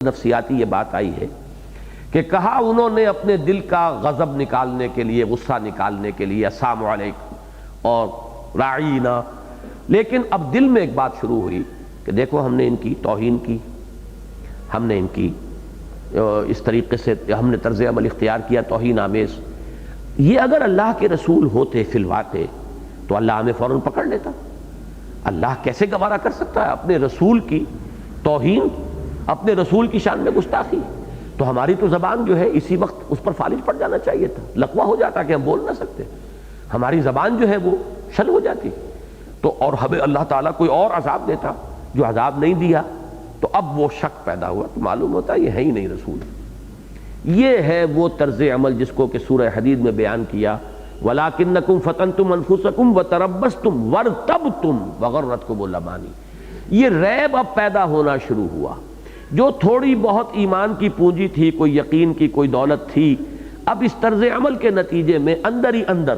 نفسیاتی یہ بات آئی ہے کہ کہا انہوں نے اپنے دل کا غضب نکالنے کے لیے، غصہ نکالنے کے لیے السلام علیکم اور راعینا، لیکن اب دل میں ایک بات شروع ہوئی کہ دیکھو ہم نے ان کی توہین کی، ہم نے ان کی اس طریقے سے ہم نے طرز عمل اختیار کیا توہین آمیز، یہ اگر اللہ کے رسول ہوتے فی الواقع تو اللہ ہمیں فوراً پکڑ لیتا۔ اللہ کیسے گوارا کر سکتا ہے اپنے رسول کی توہین، اپنے رسول کی شان میں گستاخی؟ تو ہماری تو زبان جو ہے اسی وقت اس پر فالج پڑ جانا چاہیے تھا، لقوہ ہو جاتا کہ ہم بول نہ سکتے، ہماری زبان جو ہے وہ شل ہو جاتی، تو اور ہمیں اللہ تعالیٰ کوئی اور عذاب دیتا جو عذاب نہیں دیا، تو اب وہ شک پیدا ہوا، تو معلوم ہوتا ہے یہ ہے ہی نہیں رسول۔ یہ ہے وہ طرز عمل جس کو کہ سورہ حدید میں بیان کیا، وَلَٰكِنَّكُمْ فَتَنْتُمْ أَنفُسَكُمْ وَتَرَبَّصْتُمْ وَارْتَبْتُمْ وَغَرَّتْكُمُ الْأَمَانِي۔ یہ ریب اب پیدا ہونا شروع ہوا، جو تھوڑی بہت ایمان کی پونجی تھی، کوئی یقین کی کوئی دولت تھی، اب اس طرز عمل کے نتیجے میں اندر ہی اندر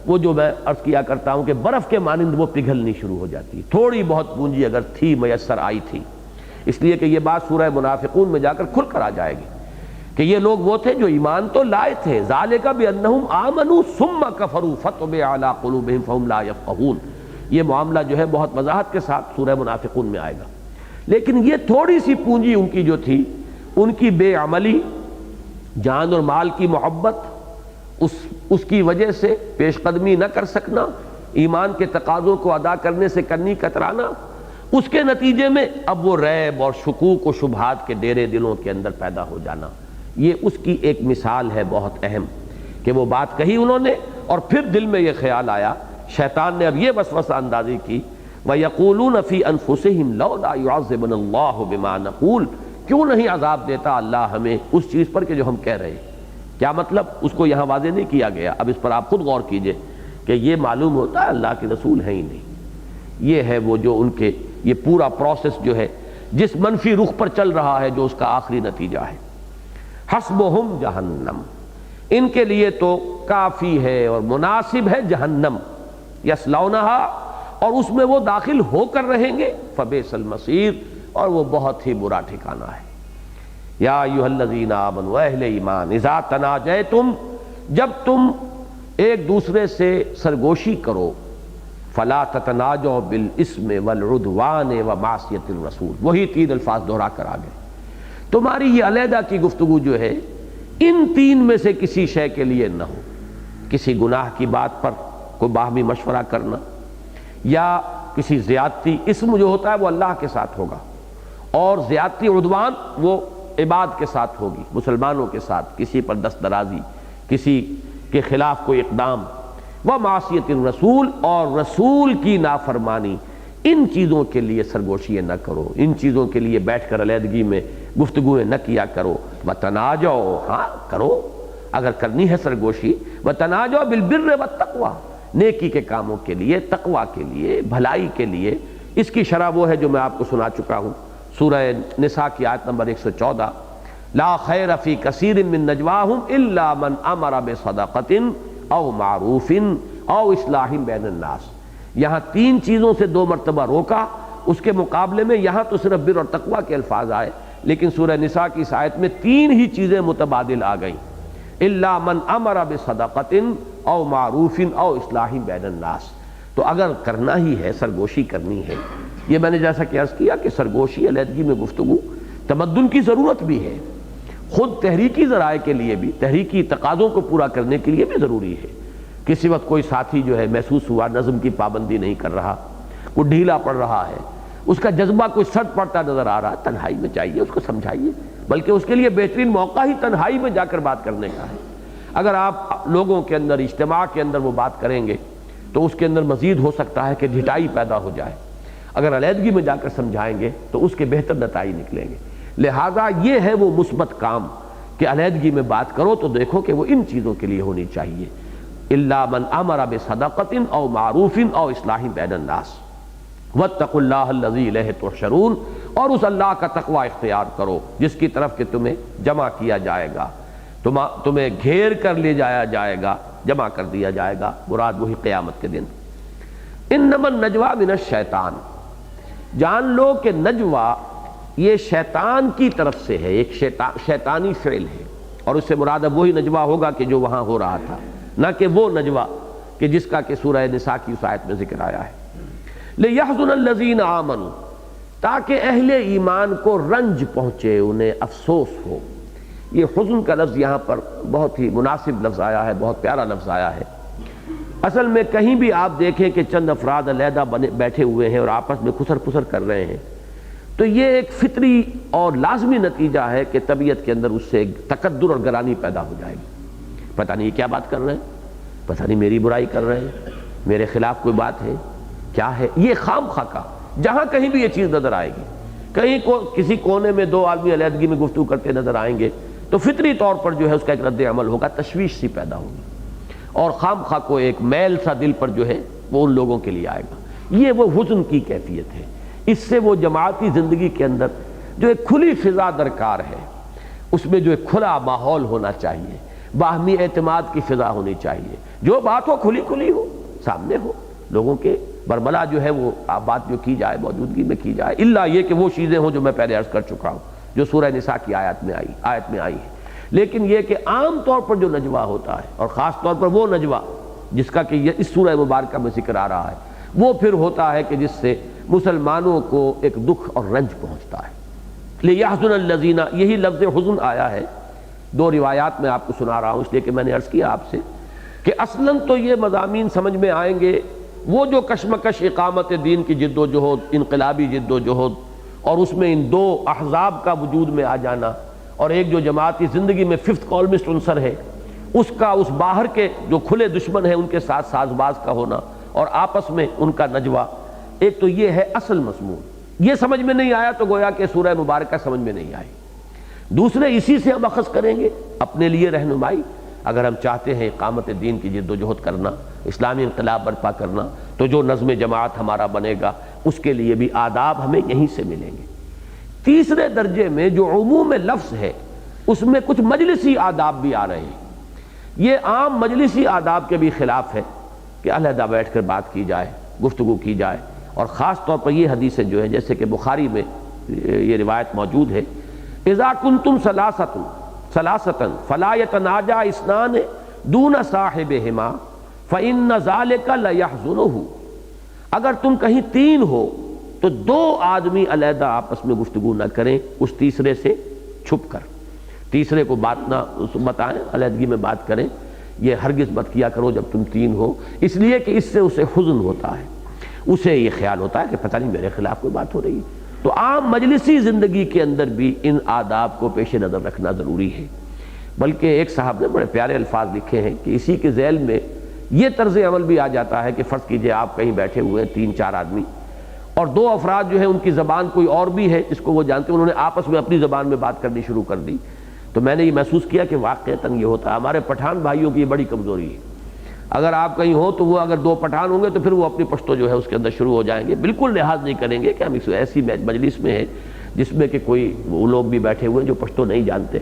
وہ جو میں عرض کیا کرتا ہوں کہ برف کے مانند وہ پگھلنی شروع ہو جاتی ہے۔ تھوڑی بہت پونجی اگر تھی میسر آئی تھی، اس لیے کہ یہ بات سورہ منافقون میں جا کر کھل کر آ جائے گی کہ یہ لوگ وہ تھے جو ایمان تو لائے تھے، ذالک بانہم آمنوا ثم کفروا فطبع علی قلوبہم فہم لا یفقہون، یہ معاملہ جو ہے بہت وضاحت کے ساتھ سورہ منافقون میں آئے گا، لیکن یہ تھوڑی سی پونجی ان کی جو تھی، ان کی بے عملی، جان اور مال کی محبت، اس کی وجہ سے پیش قدمی نہ کر سکنا، ایمان کے تقاضوں کو ادا کرنے سے کنی کترانا، اس کے نتیجے میں اب وہ ریب اور شکوک و شبہات کے ڈیرے دلوں کے اندر پیدا ہو جانا، یہ اس کی ایک مثال ہے بہت اہم کہ وہ بات کہی انہوں نے اور پھر دل میں یہ خیال آیا، شیطان نے اب یہ وسوسہ اندازی کی، وَيَقُولُونَ فِي أَنفُسِهِمْ لَوْلَا يُعَذِّبُنَا اللَّهُ بِمَا نَقُولُ، کیوں نہیں عذاب دیتا اللہ ہمیں اس چیز پر کہ جو ہم کہہ رہے ہیں؟ کیا مطلب؟ اس کو یہاں واضح نہیں کیا گیا، اب اس پر آپ خود غور کیجئے کہ یہ معلوم ہوتا ہے اللہ کے رسول ہیں ہی نہیں۔ یہ ہے وہ جو ان کے یہ پورا پروسیس جو ہے جس منفی رخ پر چل رہا ہے، جو اس کا آخری نتیجہ ہے، حسبہم جہنم، ان کے لیے تو کافی ہے اور مناسب ہے جہنم، یصلونہا، اور اس میں وہ داخل ہو کر رہیں گے، فبئس المصیر، اور وہ بہت ہی برا ٹھکانہ ہے۔ یا ایھا الذین آمنوا، اہل ایمان، اذا تناجیتم، جب تم ایک دوسرے سے سرگوشی کرو، فلا تتناجوا بالاسم والعدوان ومعصیۃ الرسول، وہی تین الفاظ دہرا کر آ گئے۔ تمہاری یہ علیحدہ کی گفتگو جو ہے ان تین میں سے کسی شے کے لیے نہ ہو، کسی گناہ کی بات پر کوئی باہمی مشورہ کرنا، یا کسی زیادتی، اسم جو ہوتا ہے وہ اللہ کے ساتھ ہوگا، اور زیادتی عدوان وہ عباد کے ساتھ ہوگی، مسلمانوں کے ساتھ، کسی پر دست درازی، کسی کے خلاف کوئی اقدام، ومعصیۃ الرسول، اور رسول کی نافرمانی، ان چیزوں کے لیے سرگوشیاں نہ کرو، ان چیزوں کے لیے بیٹھ کر علیحدگی میں گفتگویں نہ کیا کرو۔ وتناجوا، ہاں کرو اگر کرنی ہے سرگوشی، وتناجوا بالبر والتقوی، نیکی کے کاموں کے لیے، تقوی کے لیے، بھلائی کے لیے۔ اس کی شرح وہ ہے جو میں آپ کو سنا چکا ہوں، سورہ نساء کی آیت نمبر 114، لا خیر فی کثیر من نجواہم الا من امر بصدقۃ او معروف او اصلاح بین الناس۔ یہاں تین چیزوں سے 2 مرتبہ روکا، اس کے مقابلے میں یہاں تو صرف بر اور تقوی کے الفاظ آئے، لیکن سورہ نساء کی اس آیت میں 3 ہی چیزیں متبادل آ گئیں، الا من امر بصدقۃ او معروف او اصلاح بین الناس۔ تو اگر کرنا ہی ہے، سرگوشی کرنی ہے، یہ میں نے جیسا کہ عرض کیا کہ سرگوشی، علیحدگی میں گفتگو تمدن کی ضرورت بھی ہے، خود تحریکی ذرائع کے لیے بھی، تحریکی تقاضوں کو پورا کرنے کے لیے بھی ضروری ہے۔ کسی وقت کوئی ساتھی جو ہے محسوس ہوا نظم کی پابندی نہیں کر رہا، وہ ڈھیلا پڑ رہا ہے، اس کا جذبہ کوئی سٹ پڑتا نظر آ رہا، تنہائی میں چاہیے اس کو سمجھائیے، بلکہ اس کے لیے بہترین موقع ہی تنہائی میں جا کر بات کرنے کا ہے۔ اگر آپ لوگوں کے اندر، اجتماع کے اندر وہ بات کریں گے تو اس کے اندر مزید ہو سکتا ہے کہ ڈھٹائی پیدا ہو جائے، اگر علیحدگی میں جا کر سمجھائیں گے تو اس کے بہتر نتائج نکلیں گے۔ لہٰذا یہ ہے وہ مثبت کام کہ علیحدگی میں بات کرو تو دیکھو کہ وہ ان چیزوں کے لیے ہونی چاہیے، الا من امر بصدقۃ او معروف او اصلاح بین الناس، واتقوا اللہ الذی الیہ تحشرون، اور اس اللہ کا تقوی اختیار کرو جس کی طرف کہ تمہیں جمع کیا جائے گا، تمہیں گھیر کر لے جایا جائے گا، جمع کر دیا جائے گا، مراد وہی قیامت کے دن۔ انما النجوى من الشیطان، جان لو کہ نجوہ یہ شیطان کی طرف سے ہے، ایک شیطانی فعل ہے، اور اس سے مراد اب وہی نجوہ ہوگا کہ جو وہاں ہو رہا تھا، نہ کہ وہ نجوہ کہ جس کا کہ سورہ نساء کی اس آیت میں ذکر آیا ہے۔ لِيَحْزُنَ الَّذِينَ آمَنُوا، تاکہ اہل ایمان کو رنج پہنچے، انہیں افسوس ہو۔ یہ حزن کا لفظ یہاں پر بہت ہی مناسب لفظ آیا ہے، بہت پیارا لفظ آیا ہے۔ اصل میں کہیں بھی آپ دیکھیں کہ چند افراد علیحدہ بیٹھے ہوئے ہیں اور آپس میں خسر پسر کر رہے ہیں، تو یہ ایک فطری اور لازمی نتیجہ ہے کہ طبیعت کے اندر اس سے ایک تکدر اور گرانی پیدا ہو جائے گی۔ پتہ نہیں یہ کیا بات کر رہے ہیں، پتہ نہیں میری برائی کر رہے ہیں، میرے خلاف کوئی بات ہے، کیا ہے یہ خام خواہ کا، جہاں کہیں بھی یہ چیز نظر آئے گی، کہیں کسی کونے میں دو آدمی علیحدگی میں گفتگو کرتے نظر آئیں گے تو فطری طور پر جو ہے اس کا ایک رد عمل ہوگا، تشویش سی پیدا ہوگی، اور خام خواہ کو ایک میل سا دل پر جو ہے وہ ان لوگوں کے لیے آئے گا۔ یہ وہ حزن کی کیفیت ہے۔ اس سے وہ جماعتی زندگی کے اندر جو ایک کھلی فضا درکار ہے، اس میں جو ایک کھلا ماحول ہونا چاہیے، باہمی اعتماد کی فضا ہونی چاہیے، جو بات ہو کھلی کھلی ہو، سامنے ہو، لوگوں کے برملا جو ہے وہ بات جو کی جائے موجودگی میں کی جائے، الا یہ کہ وہ چیزیں ہوں جو میں پہلے عرض کر چکا ہوں جو سورہ نساء کی آیت میں آئی ہے۔ لیکن یہ کہ عام طور پر جو نجوہ ہوتا ہے، اور خاص طور پر وہ نجوہ جس کا کہ اس سورہ مبارکہ میں ذکر آ رہا ہے، وہ پھر ہوتا ہے کہ جس سے مسلمانوں کو ایک دکھ اور رنج پہنچتا ہے۔ لِيَحْزُنَ الَّذِينَ، یہی لفظ حزن آیا ہے، دو روایات میں آپ کو سنا رہا ہوں اس لیے کہ میں نے عرض کیا آپ سے کہ اصلاً تو یہ مضامین سمجھ میں آئیں گے وہ جو کشمکش اقامت دین کی جد و جہد، انقلابی جد و جہد، اور اس میں ان دو احزاب کا وجود میں آ جانا، اور ایک جو جماعتی زندگی میں ففتھ کالمسٹ عنصر ہے اس کا اس باہر کے جو کھلے دشمن ہیں ان کے ساتھ ساز باز کا ہونا، اور آپس میں ان کا نجوہ، ایک تو یہ ہے اصل مضمون، یہ سمجھ میں نہیں آیا تو گویا کہ سورہ مبارکہ سمجھ میں نہیں آئی۔ دوسرے اسی سے ہم اخذ کریں گے اپنے لیے رہنمائی، اگر ہم چاہتے ہیں اقامت دین کی جد و جہد کرنا، اسلامی انقلاب برپا کرنا، تو جو نظم جماعت ہمارا بنے گا اس کے لیے بھی آداب ہمیں یہیں سے ملیں گے۔ تیسرے درجے میں جو عموم لفظ ہے اس میں کچھ مجلسی آداب بھی آ رہے ہیں۔ یہ عام مجلسی آداب کے بھی خلاف ہے کہ علیحدہ بیٹھ کر بات کی جائے، گفتگو کی جائے، اور خاص طور پر یہ حدیثیں جو ہیں جیسے کہ بخاری میں یہ روایت موجود ہے، اذا کنتم ثلاثۃ فلا يتناجى اثنان دون صاحبہما فإن ذلك ليحزنه، اگر تم کہیں تین ہو تو دو آدمی علیحدہ آپس میں گفتگو نہ کریں اس تیسرے سے چھپ کر، تیسرے کو بات نہ بتائیں، علیحدگی میں بات کریں، یہ ہرگز مت کیا کرو جب تم تین ہو، اس لیے کہ اس سے اسے حزن ہوتا ہے، اسے یہ خیال ہوتا ہے کہ پتہ نہیں میرے خلاف کوئی بات ہو رہی ہے۔ تو عام مجلسی زندگی کے اندر بھی ان آداب کو پیش نظر رکھنا ضروری ہے۔ بلکہ ایک صاحب نے بڑے پیارے الفاظ لکھے ہیں کہ اسی کے ذیل میں یہ طرز عمل بھی آ جاتا ہے کہ فرض کیجئے آپ کہیں بیٹھے ہوئے ہیں، تین چار آدمی، اور دو افراد جو ہیں ان کی زبان کوئی اور بھی ہے جس کو وہ جانتے ہیں، انہوں نے آپس میں اپنی زبان میں بات کرنی شروع کر دی، تو میں نے یہ محسوس کیا کہ واقعتاً یہ ہوتا ہے۔ ہمارے پٹھان بھائیوں کی یہ بڑی کمزوری ہے، اگر آپ کہیں ہو تو وہ اگر دو پٹھان ہوں گے تو پھر وہ اپنی پشتو جو ہے اس کے اندر شروع ہو جائیں گے، بالکل لحاظ نہیں کریں گے کہ ہم اس ایسی مجلس میں ہیں جس میں کہ کوئی وہ لوگ بھی بیٹھے ہوئے ہیں جو پشتو نہیں جانتے۔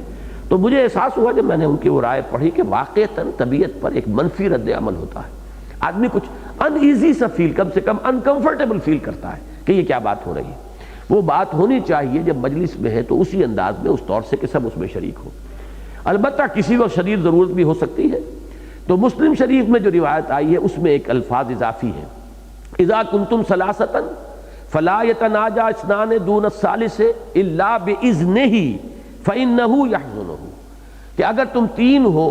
تو مجھے احساس ہوا جب میں نے ان کی وہ رائے پڑھی کہ واقعتاً طبیعت پر ایک منفی رد عمل ہوتا ہے، آدمی کچھ ان ایزی سا فیل، کم سے کم انکمفرٹیبل فیل کرتا ہے کہ یہ کیا بات ہو رہی ہے۔ وہ بات ہونی چاہیے جب مجلس میں ہے تو اسی انداز میں، اس طور سے کہ سب اس میں شریک ہو، البتہ کسی کو شدید ضرورت بھی ہو سکتی ہے۔ تو مسلم شریف میں جو روایت آئی ہے اس میں ایک الفاظ اضافی ہے، اذا کنتم ثلاثۃ فلا يتناجى اثنان دون الثالث الا باذنہ فانہ یحزنہ، کہ اگر تم تین ہو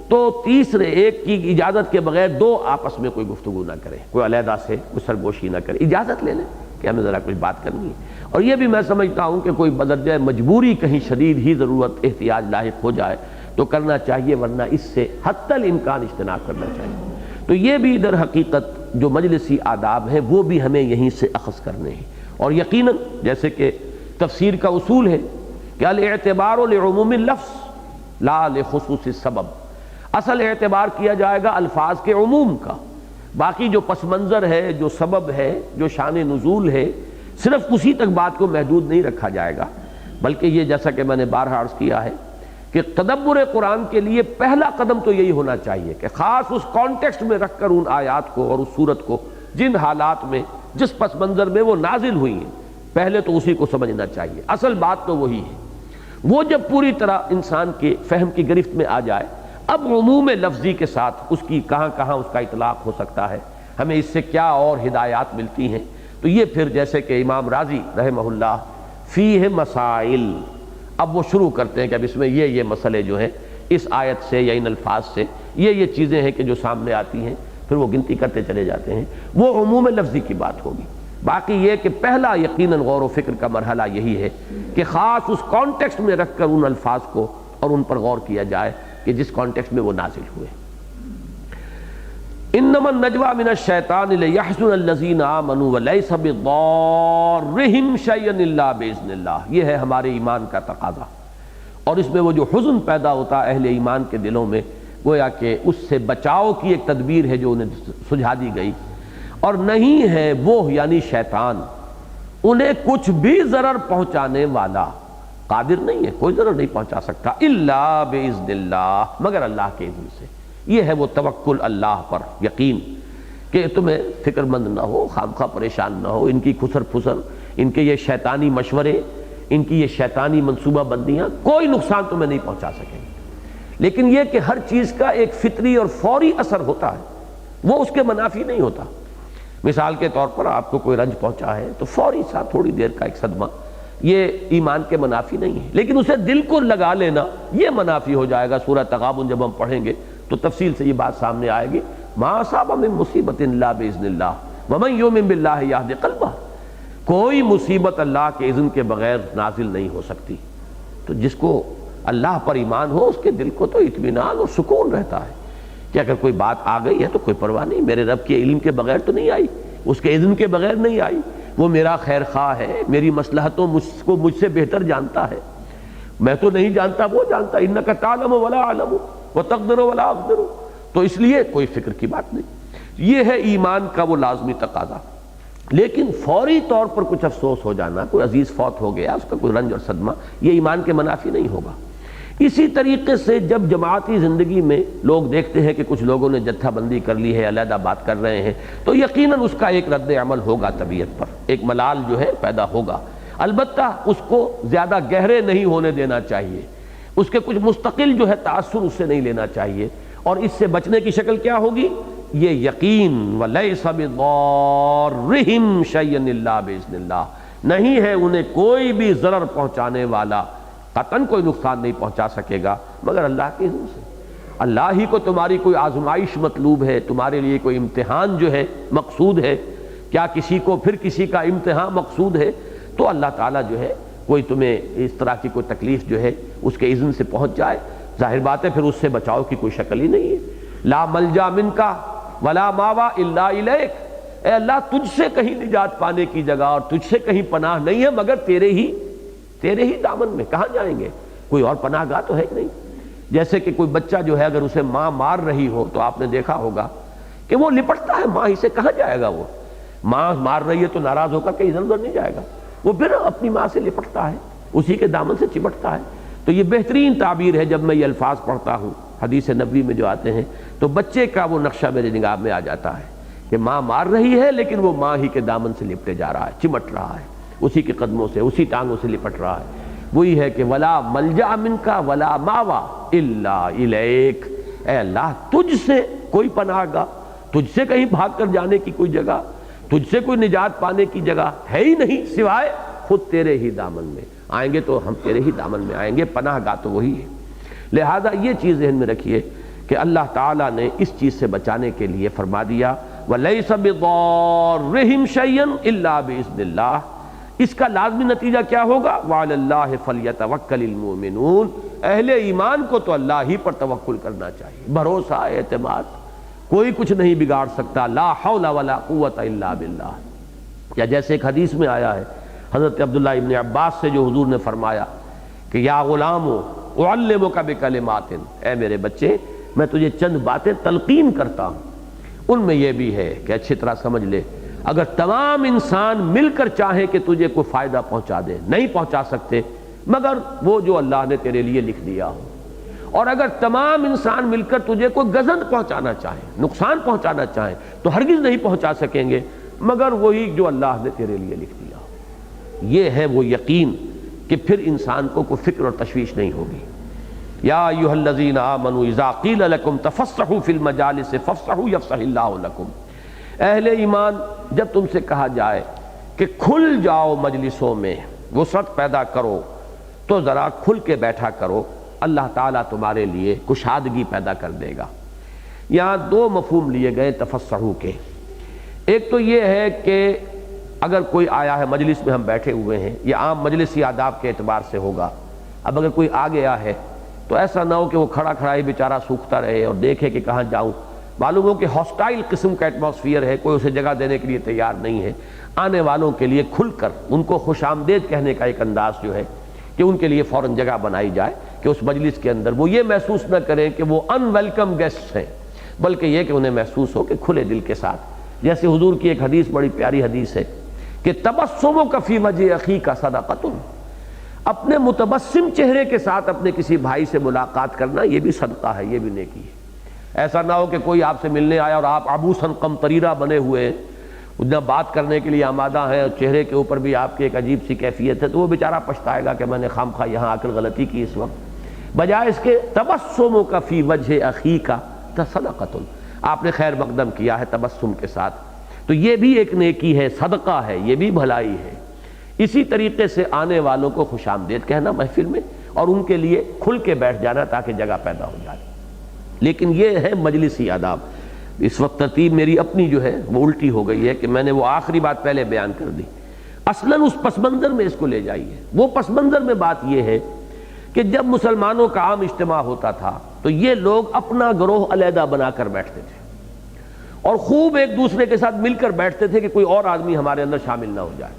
تو تیسرے ایک کی اجازت کے بغیر دو آپس میں کوئی گفتگو نہ کریں، کوئی علیحدہ سے کوئی سرگوشی نہ کرے، اجازت لے لیں کہ ہمیں ذرا کچھ بات کرنی ہے۔ اور یہ بھی میں سمجھتا ہوں کہ کوئی بدرجہ مجبوری کہیں شدید ہی ضرورت احتیاج لاحق ہو جائے تو کرنا چاہیے، ورنہ اس سے حتی الامکان اجتناب کرنا چاہیے۔ تو یہ بھی در حقیقت جو مجلسی آداب ہیں وہ بھی ہمیں یہیں سے اخذ کرنے ہیں، اور یقیناً جیسے کہ تفسیر کا اصول ہے کہ الاعتبار لعموم اللفظ لا لخصوص السبب، اصل اعتبار کیا جائے گا الفاظ کے عموم کا، باقی جو پس منظر ہے، جو سبب ہے، جو شان نزول ہے، صرف اسی تک بات کو محدود نہیں رکھا جائے گا، بلکہ یہ جیسا کہ میں نے بارہا عرض کیا ہے کہ تدبر قرآن کے لیے پہلا قدم تو یہی ہونا چاہیے کہ خاص اس کانٹیکسٹ میں رکھ کر ان آیات کو اور اس صورت کو جن حالات میں جس پس منظر میں وہ نازل ہوئی ہیں، پہلے تو اسی کو سمجھنا چاہیے، اصل بات تو وہی ہے۔ وہ جب پوری طرح انسان کے فہم کی گرفت میں آ جائے، اب عموم لفظی کے ساتھ اس کی کہاں کہاں اس کا اطلاق ہو سکتا ہے، ہمیں اس سے کیا اور ہدایات ملتی ہیں، تو یہ پھر جیسے کہ امام راضی رحمہ اللہ فیہ مسائل، اب وہ شروع کرتے ہیں کہ اب اس میں یہ مسئلے جو ہیں اس آیت سے یا ان الفاظ سے یہ چیزیں ہیں کہ جو سامنے آتی ہیں، پھر وہ گنتی کرتے چلے جاتے ہیں۔ وہ عموم لفظی کی بات ہوگی۔ باقی یہ کہ پہلا یقیناً غور و فکر کا مرحلہ یہی ہے کہ خاص اس کانٹیکسٹ میں رکھ کر ان الفاظ کو اور ان پر غور کیا جائے کہ جس کانٹیکسٹ میں وہ نازل ہوئے۔ انما النجوى من الشیطان لیحزن الذین آمنوا ولیس بضارهم شیئا الا باذن اللہ، یہ ہے ہمارے ایمان کا تقاضا، اور اس میں وہ جو حزن پیدا ہوتا ہے اہل ایمان کے دلوں میں، گویا کہ اس سے بچاؤ کی ایک تدبیر ہے جو انہیں سجھا دی گئی، اور نہیں ہے وہ یعنی شیطان انہیں کچھ بھی ضرر پہنچانے والا، قادر نہیں ہے، کوئی ضرر نہیں پہنچا سکتا، الا باذن اللہ، مگر اللہ کے اذن سے۔ یہ ہے وہ توکل اللہ پر، یقین کہ تمہیں فکر مند نہ ہو، خامخواہ پریشان نہ ہو، ان کی خسر پھسر، ان کے یہ شیطانی مشورے، ان کی یہ شیطانی منصوبہ بندیاں کوئی نقصان تمہیں نہیں پہنچا سکیں گے۔ لیکن یہ کہ ہر چیز کا ایک فطری اور فوری اثر ہوتا ہے، وہ اس کے منافی نہیں ہوتا۔ مثال کے طور پر آپ کو کوئی رنج پہنچا ہے تو فوری سا تھوڑی دیر کا ایک صدمہ، یہ ایمان کے منافی نہیں ہے، لیکن اسے دل کو لگا لینا یہ منافی ہو جائے گا۔ سورہ تغابن جب ہم پڑھیں گے تو تفصیل سے یہ بات سامنے آئے گی، ما اصاب من مصیبت الا باذن اللہ ومن یؤمن باللہ یہد قلبہ، کوئی مصیبت اللہ کے اذن کے بغیر نازل نہیں ہو سکتی۔ تو جس کو اللہ پر ایمان ہو اس کے دل کو تو اطمینان اور سکون رہتا ہے کہ اگر کوئی بات آ گئی ہے تو کوئی پرواہ نہیں، میرے رب کے علم کے بغیر تو نہیں آئی، اس کے اذن کے بغیر نہیں آئی، وہ میرا خیر خواہ ہے، میری مصلحتوں کو مجھ سے بہتر جانتا ہے، میں تو نہیں جانتا وہ جانتا، انک تعلم ولا اعلم وتقدر ولا اقدر، تو اس لیے کوئی فکر کی بات نہیں۔ یہ ہے ایمان کا وہ لازمی تقاضا۔ لیکن فوری طور پر کچھ افسوس ہو جانا، کوئی عزیز فوت ہو گیا، اس کا کوئی رنج اور صدمہ، یہ ایمان کے منافی نہیں ہوگا۔ اسی طریقے سے جب جماعتی زندگی میں لوگ دیکھتے ہیں کہ کچھ لوگوں نے جتھا بندی کر لی ہے، علیحدہ بات کر رہے ہیں، تو یقیناً اس کا ایک رد عمل ہوگا طبیعت پر، ایک ملال جو ہے پیدا ہوگا، البتہ اس کو زیادہ گہرے نہیں ہونے دینا چاہیے، اس کے کچھ مستقل جو ہے تاثر اس سے نہیں لینا چاہیے، اور اس سے بچنے کی شکل کیا ہوگی؟ یہ یقین وَلَيْسَ بِضَارِّهِمْ شَيْئًا إِلَّا بِإِذْنِ اللَّهِ، نہیں ہے انہیں کوئی بھی ضرر پہنچانے والا، قطعاً کوئی نقصان نہیں پہنچا سکے گا مگر اللہ کے اذن سے۔ اللہ ہی کو تمہاری کوئی آزمائش مطلوب ہے، تمہارے لیے کوئی امتحان جو ہے مقصود ہے، کیا کسی کو پھر کسی کا امتحان مقصود ہے، تو اللہ تعالیٰ جو ہے کوئی تمہیں اس طرح کی کوئی تکلیف جو ہے اس کے اذن سے پہنچ جائے، ظاہر بات ہے پھر اس سے بچاؤ کی کوئی شکل ہی نہیں ہے۔ لا ملجا منکا ولا ماوا الا الیک، اے اللہ تجھ سے کہیں نجات پانے کی جگہ اور تجھ سے کہیں پناہ نہیں ہے مگر تیرے ہی دامن میں، کہاں جائیں گے؟ کوئی اور پناہ گاہ تو ہے ہی نہیں۔ جیسے کہ کوئی بچہ جو ہے اگر اسے ماں مار رہی ہو تو آپ نے دیکھا ہوگا کہ وہ لپٹتا ہے ماں ہی سے، کہاں جائے گا؟ وہ ماں مار رہی ہے تو ناراض ہو کر کہیں ادھر ادھر نہیں جائے گا، وہ پھر اپنی ماں سے لپٹتا ہے، اسی کے دامن سے چپٹتا ہے۔ تو یہ بہترین تعبیر ہے، جب میں یہ الفاظ پڑھتا ہوں حدیث نبوی میں جو آتے ہیں تو بچے کا وہ نقشہ میرے نگاہ میں آ جاتا ہے کہ ماں مار رہی ہے لیکن وہ ماں ہی کے دامن سے لپٹے جا رہا ہے، چمٹ رہا ہے، اسی کے قدموں سے، اسی ٹانگوں سے لپٹ رہا ہے۔ وہی ہے کہ ولا ملجا منکا ولا ماوا الا الیک، اے اللہ تجھ سے کوئی پناہ گاہ، تجھ سے کہیں بھاگ کر جانے کی کوئی جگہ، تجھ سے کوئی نجات پانے کی جگہ ہے ہی نہیں سوائے خود تیرے ہی دامن میں۔ آئیں گے تو ہم تیرے ہی دامن میں آئیں گے، پناہ گاہ تو وہی ہے۔ لہذا یہ چیز ذہن میں رکھیے کہ اللہ تعالیٰ نے اس چیز سے بچانے کے لیے فرما دیا وَلَيْسَ بِضَارِّهِمْ شَيْئًا إِلَّا بِإِذْنِ اللَّهِ، اس کا لازمی نتیجہ کیا ہوگا؟ وَعَلَى اللَّهِ فَلْيَتَوَكَّلِ الْمُؤْمِنُونَ، اہل ایمان کو تو اللہ ہی پر توکل کرنا چاہیے، بھروسہ، اعتماد، کوئی کچھ نہیں بگاڑ سکتا، لا حول ولا قوت الا باللہ۔ یا جیسے ایک حدیث میں آیا ہے حضرت عبداللہ ابن عباس سے، جو حضور نے فرمایا کہ یا غلام اعلمک بکلمات، اے میرے بچے میں تجھے چند باتیں تلقین کرتا ہوں، ان میں یہ بھی ہے کہ اچھی طرح سمجھ لے، اگر تمام انسان مل کر چاہیں کہ تجھے کوئی فائدہ پہنچا دے نہیں پہنچا سکتے مگر وہ جو اللہ نے تیرے لیے لکھ دیا ہو، اور اگر تمام انسان مل کر تجھے کوئی گزند پہنچانا چاہیں، نقصان پہنچانا چاہیں تو ہرگز نہیں پہنچا سکیں گے مگر وہی جو اللہ نے تیرے لیے لکھ دیا ہو۔ یہ ہے وہ یقین کہ پھر انسان کو کوئی فکر اور تشویش نہیں ہوگی۔ یا ایھا الذین آمنوا اذا قیل لکم تفسحوا فی المجالس فافسحوا یفسح اللہ لکم، اہل ایمان جب تم سے کہا جائے کہ کھل جاؤ مجلسوں میں، وسعت پیدا کرو، تو ذرا کھل کے بیٹھا کرو، اللہ تعالیٰ تمہارے لیے کشادگی پیدا کر دے گا۔ یہاں دو مفہوم لیے گئے تفسحوا کے۔ ایک تو یہ ہے کہ اگر کوئی آیا ہے مجلس میں، ہم بیٹھے ہوئے ہیں، یہ عام مجلسی آداب کے اعتبار سے ہوگا، اب اگر کوئی آ گیا ہے تو ایسا نہ ہو کہ وہ کھڑا کھڑا ہی بیچارہ سوکھتا رہے اور دیکھے کہ کہاں جاؤں، معلوم ہو کہ ہاسٹائل قسم کا ایٹماسفیئر ہے، کوئی اسے جگہ دینے کے لیے تیار نہیں ہے۔ آنے والوں کے لیے کھل کر ان کو خوش آمدید کہنے کا ایک انداز جو ہے کہ ان کے لیے فوراً جگہ بنائی جائے کہ اس مجلس کے اندر وہ یہ محسوس نہ کریں کہ وہ ان ویلکم گیسٹ ہیں، بلکہ یہ کہ انہیں محسوس ہو کہ کھلے دل کے ساتھ، جیسے حضور کی ایک حدیث بڑی پیاری حدیث ہے کہ تبسمک فی وجہ اخیک صدقۃ، اپنے متبسم چہرے کے ساتھ اپنے کسی بھائی سے ملاقات کرنا یہ بھی صدقہ ہے، یہ بھی نیکی ہے۔ ایسا نہ ہو کہ کوئی آپ سے ملنے آیا اور آپ عبوساً قمطریرہ بنے ہوئے ہیں، نہ بات کرنے کے لیے آمادہ ہیں، اور چہرے کے اوپر بھی آپ کی ایک عجیب سی کیفیت ہے، تو وہ بیچارہ پچھتائے گا کہ میں نے خامخواہ یہاں آ کر غلطی کی اس وقت، بجائے اس کے تبسمک فی وجہ اخیک صدقۃ، آپ نے خیر مقدم کیا ہے تبسم کے ساتھ، تو یہ بھی ایک نیکی ہے، صدقہ ہے، یہ بھی بھلائی ہے۔ اسی طریقے سے آنے والوں کو خوش آمدید کہنا محفل میں، اور ان کے لیے کھل کے بیٹھ جانا تاکہ جگہ پیدا ہو جائے۔ لیکن یہ ہے مجلسی آداب۔ اس وقت ترتیب میری اپنی جو ہے وہ الٹی ہو گئی ہے کہ میں نے وہ آخری بات پہلے بیان کر دی۔ اصلاً اس پس منظر میں اس کو لے جائیے۔ وہ پس منظر میں بات یہ ہے کہ جب مسلمانوں کا عام اجتماع ہوتا تھا تو یہ لوگ اپنا گروہ علیحدہ بنا کر بیٹھتے تھے اور خوب ایک دوسرے کے ساتھ مل کر بیٹھتے تھے کہ کوئی اور آدمی ہمارے اندر شامل نہ ہو جائے،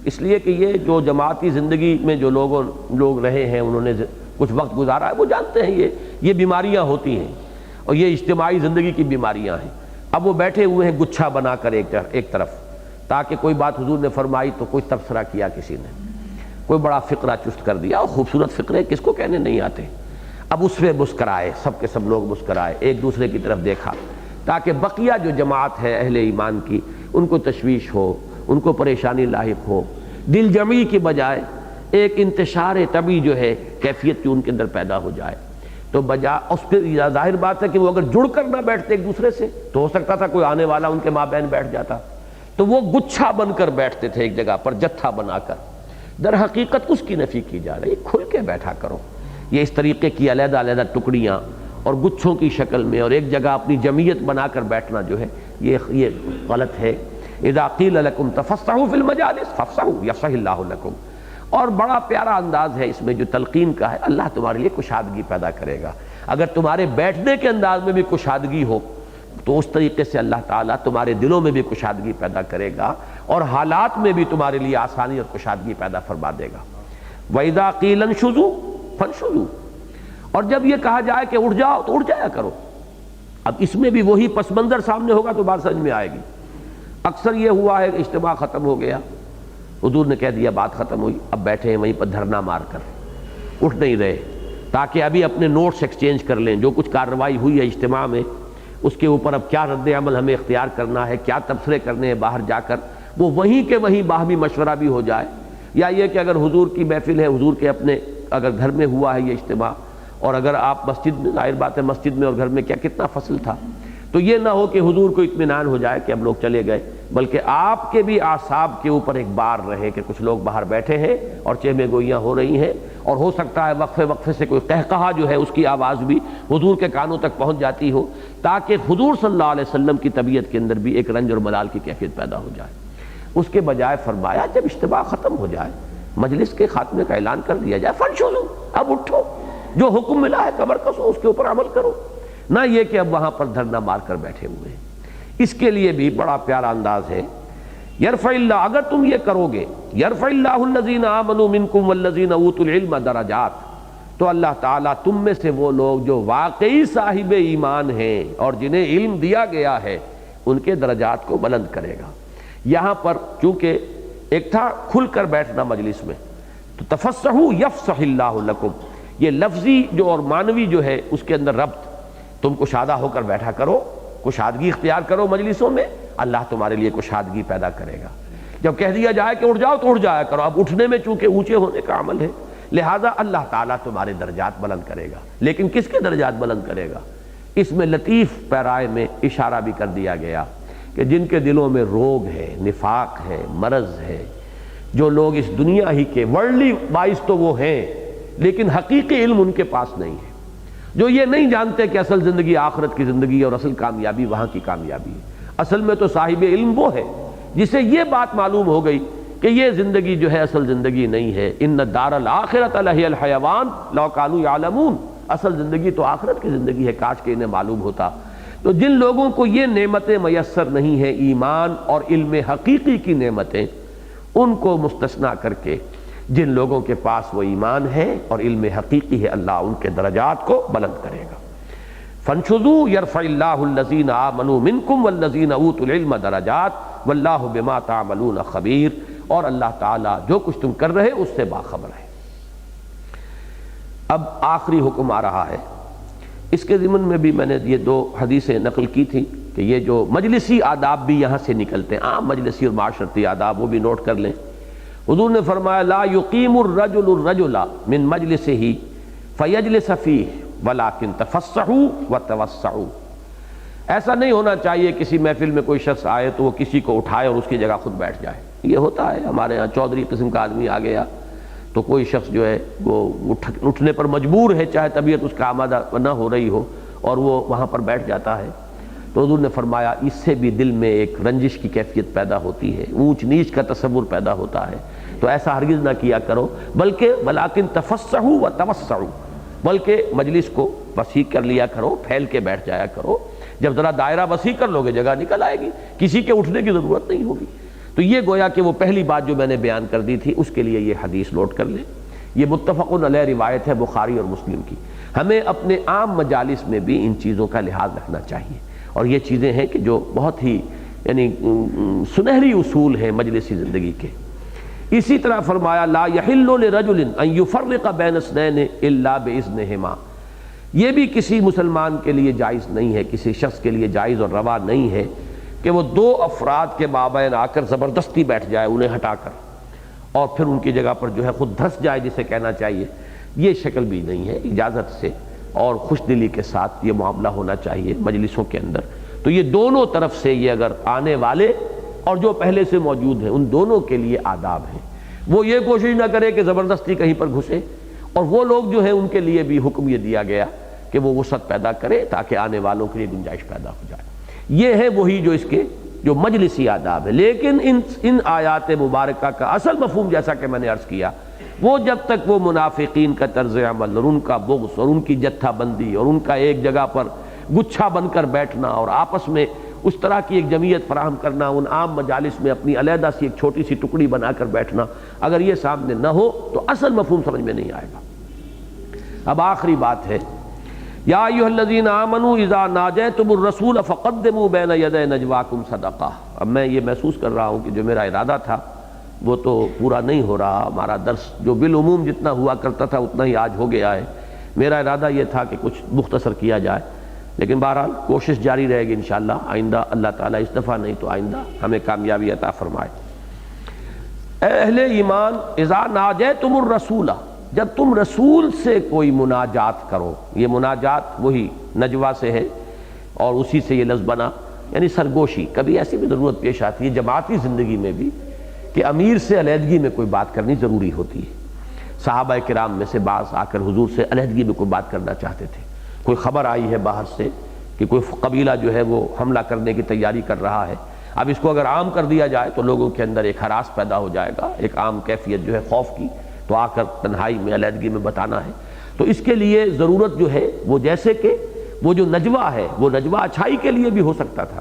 اس لیے کہ یہ جو جماعتی زندگی میں جو لوگ رہے ہیں، انہوں نے کچھ وقت گزارا ہے، وہ جانتے ہیں یہ بیماریاں ہوتی ہیں اور یہ اجتماعی زندگی کی بیماریاں ہیں۔ اب وہ بیٹھے ہوئے ہیں گچھا بنا کر ایک طرف، تاکہ کوئی بات حضور نے فرمائی تو کوئی تبصرہ کیا کسی نے، کوئی بڑا فقرہ چست کر دیا، اور خوبصورت فقرے کس کو کہنے نہیں آتے، اب اس پہ مسکرائے، سب کے سب لوگ مسکرائے، ایک دوسرے کی طرف دیکھا، تاکہ بقیہ جو جماعت ہے اہل ایمان کی ان کو تشویش ہو، ان کو پریشانی لاحق ہو، دل جمعی کی بجائے ایک انتشار طبعی جو ہے کیفیت کی ان کے اندر پیدا ہو جائے، تو اس پہ ظاہر بات ہے کہ وہ اگر جڑ کر نہ بیٹھتے ایک دوسرے سے تو ہو سکتا تھا کوئی آنے والا ان کے مابین بیٹھ جاتا، تو وہ گچھا بن کر بیٹھتے تھے ایک جگہ پر، جتھا بنا کر۔ در حقیقت اس کی نفی کی جا رہی، کھل کے بیٹھا کرو۔ یہ اس طریقے کی علیحدہ علیحدہ ٹکڑیاں اور گچھوں کی شکل میں اور ایک جگہ اپنی جمعیت بنا کر بیٹھنا جو ہے یہ غلط ہے۔ اذا قیل لکم تفسحوا فی المجالس فافسحوا یفسح اللہ لکم، اور بڑا پیارا انداز ہے اس میں جو تلقین کا ہے، اللہ تمہارے لیے کشادگی پیدا کرے گا۔ اگر تمہارے بیٹھنے کے انداز میں بھی کشادگی ہو تو اس طریقے سے اللہ تعالیٰ تمہارے دلوں میں بھی کشادگی پیدا کرے گا اور حالات میں بھی تمہارے لیے آسانی اور کشادگی پیدا فرما دے گا۔ وَإِذَا قِيلَ انشُزُوا فَانشُزُوا، اور جب یہ کہا جائے کہ اٹھ جاؤ تو اٹھ جایا کرو۔ اب اس میں بھی وہی پس منظر سامنے ہوگا تو بات سمجھ میں آئے گی۔ اکثر یہ ہوا ہے کہ اجتماع ختم ہو گیا، حضور نے کہہ دیا بات ختم ہوئی، اب بیٹھے ہیں وہیں پر دھرنا مار کر، اٹھ نہیں رہے تاکہ ابھی اپنے نوٹس ایکسچینج کر لیں، جو کچھ کارروائی ہوئی ہے اجتماع میں اس کے اوپر اب کیا رد عمل ہمیں اختیار کرنا ہے، کیا تبصرے کرنے ہیں باہر جا کر، وہ وہیں کے وہیں باہمی مشورہ بھی ہو جائے۔ یا یہ کہ اگر حضور کی محفل ہے، حضور کے اپنے اگر گھر میں ہوا ہے یہ اجتماع، اور اگر آپ مسجد میں، ظاہر بات ہے مسجد میں اور گھر میں کتنا فصل تھا، تو یہ نہ ہو کہ حضور کو اطمینان ہو جائے کہ اب لوگ چلے گئے، بلکہ آپ کے بھی اعصاب کے اوپر ایک بار رہے کہ کچھ لوگ باہر بیٹھے ہیں اور چہمے گوئیاں ہو رہی ہیں، اور ہو سکتا ہے وقفے وقفے سے کوئی قہقہا جو ہے اس کی آواز بھی حضور کے کانوں تک پہنچ جاتی ہو، تاکہ حضور صلی اللہ علیہ وسلم کی طبیعت کے اندر بھی ایک رنج اور ملال کی کیفیت پیدا ہو جائے۔ اس کے بجائے فرمایا جب اجتماع ختم ہو جائے، مجلس کے خاتمے کا اعلان کر دیا جائے، فانشزوا، اب اٹھو، جو حکم ملا ہے کمر کسو، اس کے اوپر عمل کرو، نہ یہ کہ اب وہاں پر دھرنا مار کر بیٹھے ہوئے ہیں۔ اس کے لیے بھی بڑا پیارا انداز ہے، یرفع اللہ، اگر تم یہ کرو گے، یرفع اللہ الذین آمنوا منکم والذین اوتوا العلم درجات، تو اللہ تعالیٰ تم میں سے وہ لوگ جو واقعی صاحب ایمان ہیں اور جنہیں علم دیا گیا ہے ان کے درجات کو بلند کرے گا۔ یہاں پر چونکہ ایک تھا کھل کر بیٹھنا مجلس میں، تو تفسحوا یفسح اللہ لکم، یہ لفظی جو اور معنوی جو ہے اس کے اندر ربط، تم کشادہ ہو کر بیٹھا کرو، کشادگی اختیار کرو مجلسوں میں، اللہ تمہارے لیے کشادگی پیدا کرے گا۔ جب کہہ دیا جائے کہ اٹھ جاؤ تو اٹھ جایا کرو. اب اٹھنے میں چونکہ اونچے ہونے کا عمل ہے لہٰذا اللہ تعالیٰ تمہارے درجات بلند کرے گا. لیکن کس کے درجات بلند کرے گا؟ اس میں لطیف پیرائے میں اشارہ بھی کر دیا گیا کہ جن کے دلوں میں روگ ہے، نفاق ہے، مرض ہے، جو لوگ اس دنیا ہی کے ورلڈلی باعث تو وہ ہیں لیکن حقیقی علم ان کے پاس نہیں ہے، جو یہ نہیں جانتے کہ اصل زندگی آخرت کی زندگی اور اصل کامیابی وہاں کی کامیابی ہے. اصل میں تو صاحب علم وہ ہے جسے یہ بات معلوم ہو گئی کہ یہ زندگی جو ہے اصل زندگی نہیں ہے. ان الدار الآخرۃ لہی الحیوان لو کانوا یعلمون. اصل زندگی تو آخرت کی زندگی ہے، کاش کہ انہیں معلوم ہوتا. تو جن لوگوں کو یہ نعمتیں میسر نہیں ہیں، ایمان اور علم حقیقی کی نعمتیں، ان کو مستثنا کر کے جن لوگوں کے پاس وہ ایمان ہے اور علم حقیقی ہے اللہ ان کے درجات کو بلند کرے گا. فانشزوا یرفع اللہ الذین آمنوا منکم والذین اوتوا العلم درجات واللہ بما تعملون خبیر. اور اللہ تعالیٰ جو کچھ تم کر رہے اس سے باخبر ہے. اب آخری حکم آ رہا ہے. اس کے ضمن میں بھی میں نے یہ 2 حدیثیں نقل کی تھیں کہ یہ جو مجلسی آداب بھی یہاں سے نکلتے ہیں، عام مجلسی اور معاشرتی آداب، وہ بھی نوٹ کر لیں. حضور نے فرمایا لا یقیم الرجل الرجل من مجلسہ فیجلس فیہ ولکن تفصحوا وتوسعوا. ایسا نہیں ہونا چاہیے کسی محفل میں کوئی شخص آئے تو وہ کسی کو اٹھائے اور اس کی جگہ خود بیٹھ جائے. یہ ہوتا ہے ہمارے ہاں، چودھری قسم کا آدمی آ گیا تو کوئی شخص جو ہے وہ اٹھنے پر مجبور ہے، چاہے طبیعت اس کا آمادہ نہ ہو رہی ہو، اور وہ وہاں پر بیٹھ جاتا ہے. تو حضور نے فرمایا اس سے بھی دل میں ایک رنجش کی کیفیت پیدا ہوتی ہے، اونچ نیچ کا تصور پیدا ہوتا ہے. تو ایسا ہرگز نہ کیا کرو، بلکہ ولیکن تفصحوا وتوسعوا، بلکہ مجلس کو وسیع کر لیا کرو، پھیل کے بیٹھ جایا کرو. جب ذرا دائرہ وسیع کر لو گے جگہ نکل آئے گی، کسی کے اٹھنے کی ضرورت نہیں ہوگی. تو یہ گویا کہ وہ پہلی بات جو میں نے بیان کر دی تھی، اس کے لیے یہ حدیث نوٹ کر لیں. یہ متفق علیہ روایت ہے بخاری اور مسلم کی. ہمیں اپنے عام مجالس میں بھی ان چیزوں کا لحاظ رکھنا چاہیے، اور یہ چیزیں ہیں کہ جو بہت ہی یعنی سنہری اصول ہیں مجلسی زندگی کے. اسی طرح فرمایا لا یحل لرجل ان یفرق بین اثنین الا باذنہما. یہ بھی کسی مسلمان کے لیے جائز نہیں ہے، کسی شخص کے لیے جائز اور روا نہیں ہے کہ وہ 2 افراد کے مابین آ کر زبردستی بیٹھ جائے انہیں ہٹا کر، اور پھر ان کی جگہ پر جو ہے خود دھس جائے جسے کہنا چاہیے. یہ شکل بھی نہیں ہے. اجازت سے اور خوش دلی کے ساتھ یہ معاملہ ہونا چاہیے مجلسوں کے اندر. تو یہ دونوں طرف سے، یہ اگر آنے والے اور جو پہلے سے موجود ہیں، ان دونوں کے لیے آداب ہیں. وہ یہ کوشش نہ کرے کہ زبردستی کہیں پر گھسے، اور وہ لوگ جو ہیں ان کے لیے بھی حکم یہ دیا گیا کہ وہ وسعت پیدا کرے تاکہ آنے والوں کے لیے گنجائش پیدا ہو جائے. یہ ہے وہی جو اس کے جو مجلسی آداب ہے. لیکن ان آیات مبارکہ کا اصل مفہوم جیسا کہ میں نے عرض کیا، وہ جب تک وہ منافقین کا طرز عمل اور ان کا بغض اور ان کی جتھا بندی اور ان کا ایک جگہ پر گچھا بن کر بیٹھنا اور آپس میں اس طرح کی ایک جمعیت فراہم کرنا، ان عام مجالس میں اپنی علیحدہ سی ایک چھوٹی سی ٹکڑی بنا کر بیٹھنا، اگر یہ سامنے نہ ہو تو اصل مفہوم سمجھ میں نہیں آئے گا. اب آخری بات ہے یا ایھا الذین آمنوا اذا ناجیتم الرسول فقدموا بین یدی نجواکم صدقہ. اب میں یہ محسوس کر رہا ہوں کہ جو میرا ارادہ تھا وہ تو پورا نہیں ہو رہا. ہمارا درس جو بالعموم جتنا ہوا کرتا تھا اتنا ہی آج ہو گیا ہے. میرا ارادہ یہ تھا کہ کچھ مختصر کیا جائے، لیکن بہرحال کوشش جاری رہے گی انشاءاللہ. آئندہ اللہ تعالیٰ اس دفعہ نہیں تو آئندہ ہمیں کامیابی عطا فرمائے. اے اہل ایمان، اذا ناجیتم الرسول، جب تم رسول سے کوئی مناجات کرو. یہ مناجات وہی نجوہ سے ہے اور اسی سے یہ لفظ بنا، یعنی سرگوشی. کبھی ایسی بھی ضرورت پیش آتی ہے جماعتی زندگی میں بھی کہ امیر سے علیحدگی میں کوئی بات کرنی ضروری ہوتی ہے. صحابہ کرام میں سے بعض آ کر حضور سے علیحدگی میں کوئی بات کرنا چاہتے تھے. کوئی خبر آئی ہے باہر سے کہ کوئی قبیلہ جو ہے وہ حملہ کرنے کی تیاری کر رہا ہے. اب اس کو اگر عام کر دیا جائے تو لوگوں کے اندر ایک ہراس پیدا ہو جائے گا، ایک عام کیفیت جو ہے خوف کی. تو آ کر تنہائی میں علیحدگی میں بتانا ہے. تو اس کے لیے ضرورت جو ہے وہ جیسے کہ وہ جو نجوہ ہے وہ نجوہ اچھائی کے لیے بھی ہو سکتا تھا،